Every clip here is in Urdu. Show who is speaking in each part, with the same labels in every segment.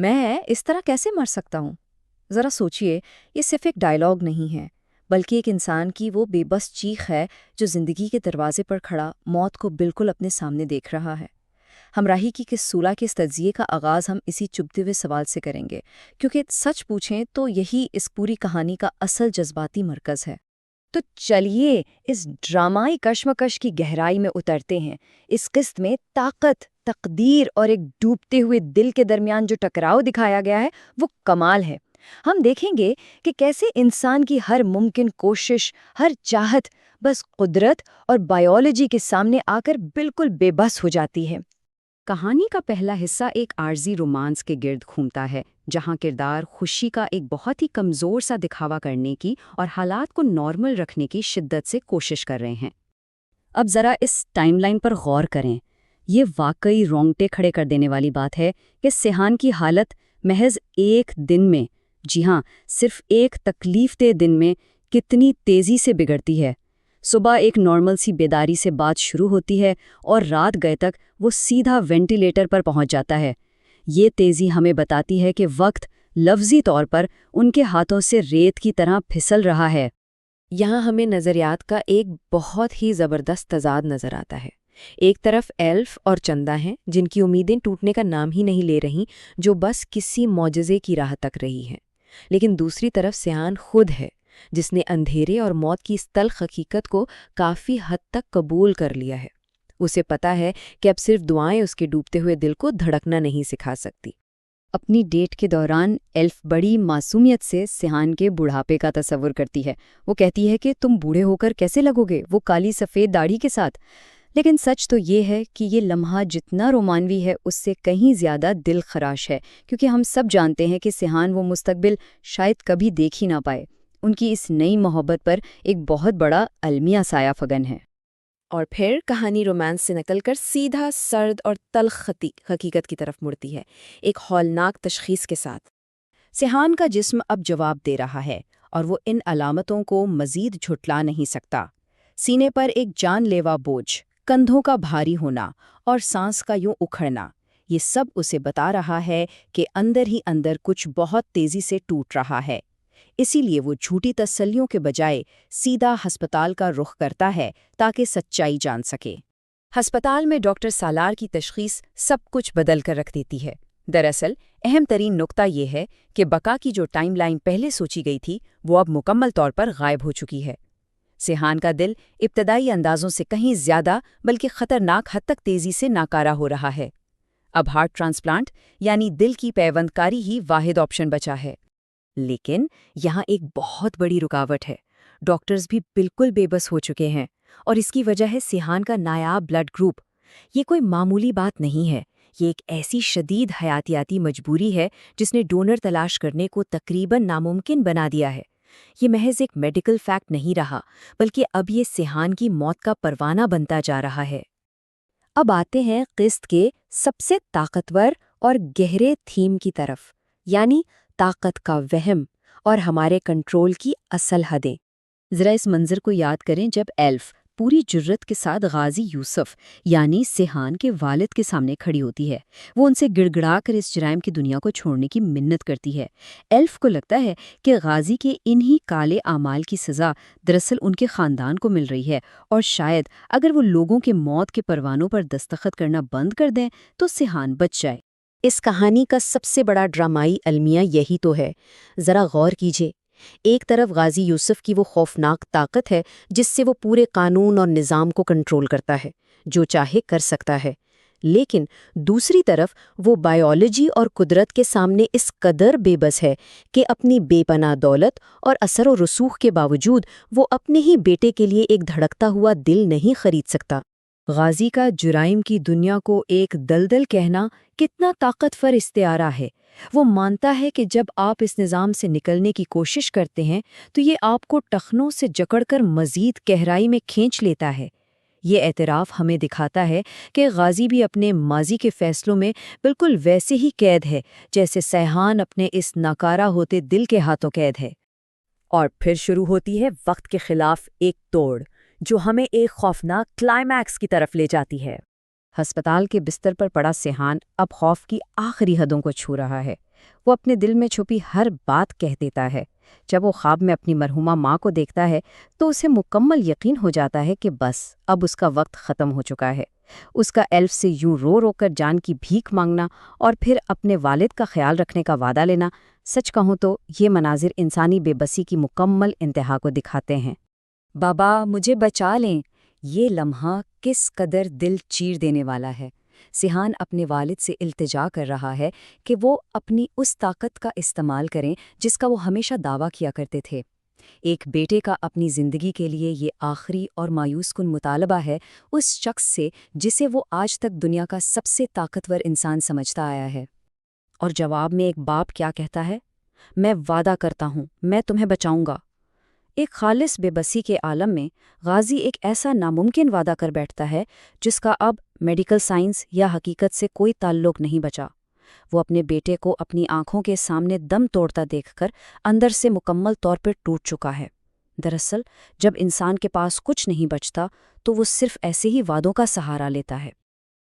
Speaker 1: میں اس طرح کیسے مر سکتا ہوں؟ ذرا سوچئے، یہ صرف ایک ڈائلاگ نہیں ہے، بلکہ ایک انسان کی وہ بے بس چیخ ہے جو زندگی کے دروازے پر کھڑا موت کو بالکل اپنے سامنے دیکھ رہا ہے۔ ہمراہی کی کس صلح کے اس تجزیے کا آغاز ہم اسی چبھتے ہوئے سوال سے کریں گے، کیونکہ سچ پوچھیں تو یہی اس پوری کہانی کا اصل جذباتی مرکز ہے۔
Speaker 2: تو چلیے اس ڈرامائی کشمکش کی گہرائی میں اترتے ہیں۔ اس قسط میں طاقت، تقدیر اور ایک ڈوبتے ہوئے دل کے درمیان جو ٹکراؤ دکھایا گیا ہے وہ کمال ہے۔ ہم دیکھیں گے کہ کیسے انسان کی ہر ممکن کوشش، ہر چاہت بس قدرت اور بائیولوجی کے سامنے آ کر بالکل بے بس ہو جاتی ہے۔
Speaker 3: کہانی کا پہلا حصہ ایک عارضی رومانس کے گرد گھومتا ہے، جہاں کردار خوشی کا ایک بہت ہی کمزور سا دکھاوا کرنے کی اور حالات کو نارمل رکھنے کی شدت سے کوشش کر رہے ہیں۔ اب ذرا اس ٹائم لائن پر غور کریں۔ یہ واقعی رونگٹے کھڑے کر دینے والی بات ہے کہ سیحان کی حالت محض ایک دن میں، جی ہاں، صرف ایک تکلیف دہ دن میں کتنی تیزی سے بگڑتی ہے۔ صبح ایک نارمل سی بیداری سے بات شروع ہوتی ہے اور رات گئے تک وہ سیدھا وینٹیلیٹر پر پہنچ جاتا ہے۔ یہ تیزی ہمیں بتاتی ہے کہ وقت لفظی طور پر ان کے ہاتھوں سے ریت کی طرح پھسل رہا ہے۔
Speaker 4: یہاں ہمیں نظریات کا ایک بہت ہی زبردست تضاد نظر آتا ہے۔ ایک طرف ایلف اور چندا ہیں جن کی امیدیں ٹوٹنے کا نام ہی نہیں لے رہیں، جو بس کسی معجزے کی راہ تک رہی ہیں، لیکن دوسری طرف سیحان خود ہے جس نے اندھیرے اور موت کی اس تلخ حقیقت کو کافی حد تک قبول کر لیا ہے۔ اسے پتا ہے کہ اب صرف دعائیں اس کے ڈوبتے ہوئے دل کو دھڑکنا نہیں سکھا سکتی۔
Speaker 3: اپنی ڈیٹ کے دوران ایلف بڑی معصومیت سے سیحان کے بڑھاپے کا تصور کرتی ہے۔ وہ کہتی ہے کہ تم بوڑھے ہو کر کیسے لگو گے، وہ کالی سفید داڑھی کے ساتھ۔ لیکن سچ تو یہ ہے کہ یہ لمحہ جتنا رومانوی ہے اس سے کہیں زیادہ دل خراش ہے، کیونکہ ہم سب جانتے ہیں کہ سیحان وہ مستقبل شاید کبھی دیکھ ہی نہ پائے۔ ان کی اس نئی محبت پر ایک بہت بڑا المیہ سایہ فگن ہے۔
Speaker 4: اور پھر کہانی رومانس سے نکل کر سیدھا سرد اور تلخ حقیقت کی طرف مڑتی ہے، ایک ہولناک تشخیص کے ساتھ۔
Speaker 2: سیحان کا جسم اب جواب دے رہا ہے اور وہ ان علامتوں کو مزید جھٹلا نہیں سکتا۔ سینے پر ایک جان لیوا بوجھ، کندھوں کا بھاری ہونا اور سانس کا یوں اکھڑنا، یہ سب اسے بتا رہا ہے کہ اندر ہی اندر کچھ بہت تیزی سے ٹوٹ رہا ہے۔ اسی لیے وہ جھوٹی تسلیوں کے بجائے سیدھا ہسپتال کا رخ کرتا ہے تاکہ سچائی جان سکے۔ ہسپتال میں ڈاکٹر سالار کی تشخیص سب کچھ بدل کر رکھ دیتی ہے۔ دراصل اہم ترین نقطہ یہ ہے کہ بقا کی جو ٹائم لائن پہلے سوچی گئی تھی وہ اب مکمل طور پر غائب ہو چکی ہے۔ سیحان کا دل ابتدائی اندازوں سے کہیں زیادہ بلکہ خطرناک حد تک تیزی سے ناکارہ ہو رہا ہے۔ اب ہارٹ ٹرانسپلانٹ یعنی دل کی پیوند کاری ہی واحد آپشن بچا ہے۔ لیکن یہاں ایک بہت بڑی رکاوٹ ہے۔ ڈاکٹرز بھی بالکل بے بس ہو چکے ہیں اور اس کی وجہ ہے سیحان کا نایاب بلڈ گروپ۔ یہ کوئی معمولی بات نہیں ہے، یہ ایک ایسی شدید حیاتیاتی مجبوری ہے جس نے ڈونر تلاش کرنے کو تقریباً ناممکن بنا دیا ہے۔ یہ محض ایک میڈیکل فیکٹ نہیں رہا، بلکہ اب یہ سیحان کی موت کا پروانہ بنتا جا رہا ہے۔ اب آتے ہیں قسط کے سب سے طاقتور اور گہرے تھیم کی طرف، یعنی طاقت کا وہم اور ہمارے کنٹرول کی اصل حدیں۔
Speaker 3: ذرا اس منظر کو یاد کریں جب ایلف پوری جرت کے ساتھ غازی یوسف یعنی سیحان کے والد کے سامنے کھڑی ہوتی ہے۔ وہ ان سے گڑ گڑا کر اس جرائم کی دنیا کو چھوڑنے کی منت کرتی ہے۔ ایلف کو لگتا ہے کہ غازی کے انہی کالے اعمال کی سزا دراصل ان کے خاندان کو مل رہی ہے، اور شاید اگر وہ لوگوں کے موت کے پروانوں پر دستخط کرنا بند کر دیں تو سیحان بچ جائے۔
Speaker 4: اس کہانی کا سب سے بڑا ڈرامائی المیہ یہی تو ہے۔ ذرا غور کیجیے، ایک طرف غازی یوسف کی وہ خوفناک طاقت ہے جس سے وہ پورے قانون اور نظام کو کنٹرول کرتا ہے، جو چاہے کر سکتا ہے، لیکن دوسری طرف وہ بائیولوجی اور قدرت کے سامنے اس قدر بے بس ہے کہ اپنی بے پناہ دولت اور اثر و رسوخ کے باوجود وہ اپنے ہی بیٹے کے لیے ایک دھڑکتا ہوا دل نہیں خرید سکتا۔
Speaker 2: غازی کا جرائم کی دنیا کو ایک دلدل کہنا کتنا طاقتور استعارہ ہے۔ وہ مانتا ہے کہ جب آپ اس نظام سے نکلنے کی کوشش کرتے ہیں تو یہ آپ کو ٹخنوں سے جکڑ کر مزید گہرائی میں کھینچ لیتا ہے۔ یہ اعتراف ہمیں دکھاتا ہے کہ غازی بھی اپنے ماضی کے فیصلوں میں بالکل ویسے ہی قید ہے جیسے سیحان اپنے اس ناکارہ ہوتے دل کے ہاتھوں قید ہے۔ اور پھر شروع ہوتی ہے وقت کے خلاف ایک توڑ جو ہمیں ایک خوفناک کلائمیکس کی طرف لے جاتی ہے۔ ہسپتال کے بستر پر پڑا سیحان اب خوف کی آخری حدوں کو چھو رہا ہے۔ وہ اپنے دل میں چھپی ہر بات کہہ دیتا ہے۔ جب وہ خواب میں اپنی مرحومہ ماں کو دیکھتا ہے تو اسے مکمل یقین ہو جاتا ہے کہ بس اب اس کا وقت ختم ہو چکا ہے۔ اس کا ایلف سے یوں رو رو کر جان کی بھیک مانگنا اور پھر اپنے والد کا خیال رکھنے کا وعدہ لینا، سچ کہوں تو یہ مناظر انسانی بے بسی کی مکمل انتہا کو دکھاتے ہیں۔
Speaker 3: بابا مجھے بچا لیں، یہ لمحہ کس قدر دل چیر دینے والا ہے۔ سیحان اپنے والد سے التجا کر رہا ہے کہ وہ اپنی اس طاقت کا استعمال کریں جس کا وہ ہمیشہ دعویٰ کیا کرتے تھے۔ ایک بیٹے کا اپنی زندگی کے لیے یہ آخری اور مایوس کن مطالبہ ہے اس شخص سے جسے وہ آج تک دنیا کا سب سے طاقتور انسان سمجھتا آیا ہے۔
Speaker 2: اور جواب میں ایک باپ کیا کہتا ہے؟ میں وعدہ کرتا ہوں، میں تمہیں بچاؤں گا۔ ایک خالص بے بسی کے عالم میں غازی ایک ایسا ناممکن وعدہ کر بیٹھتا ہے جس کا اب میڈیکل سائنس یا حقیقت سے کوئی تعلق نہیں بچا۔ وہ اپنے بیٹے کو اپنی آنکھوں کے سامنے دم توڑتا دیکھ کر اندر سے مکمل طور پر ٹوٹ چکا ہے۔ دراصل جب انسان کے پاس کچھ نہیں بچتا تو وہ صرف ایسے ہی وعدوں کا سہارا لیتا ہے۔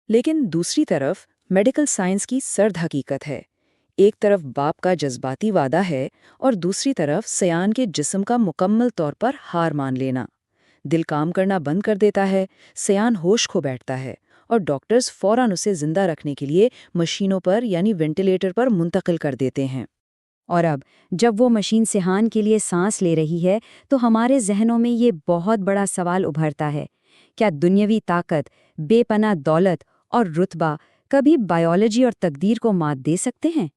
Speaker 5: لیکن دوسری طرف میڈیکل سائنس کی سرد حقیقت ہے۔ ایک طرف باپ کا جذباتی وعدہ ہے اور دوسری طرف سیان کے جسم کا مکمل طور پر ہار مان لینا۔ دل کام کرنا بند کر دیتا ہے، سیان ہوش کھو بیٹھتا ہے اور ڈاکٹرز فوراً اسے زندہ رکھنے کے لیے مشینوں پر یعنی وینٹیلیٹر پر منتقل کر دیتے ہیں۔
Speaker 3: اور اب جب وہ مشین سیحان کے لیے سانس لے رہی ہے تو ہمارے ذہنوں میں یہ بہت بڑا سوال ابھرتا ہے، کیا دنیاوی طاقت، بے پناہ دولت اور رتبہ کبھی بائیولوجی اور تقدیر کو مات دے سکتے ہیں؟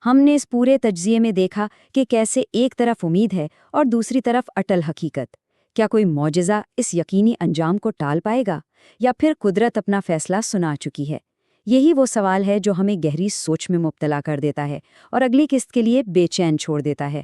Speaker 3: ہم نے اس پورے تجزیے میں دیکھا کہ کیسے ایک طرف امید ہے اور دوسری طرف اٹل حقیقت۔ کیا کوئی معجزہ اس یقینی انجام کو ٹال پائے گا یا پھر قدرت اپنا فیصلہ سنا چکی ہے؟ یہی وہ سوال ہے جو ہمیں گہری سوچ میں مبتلا کر دیتا ہے اور اگلی قسط کے لیے بے چین چھوڑ دیتا ہے۔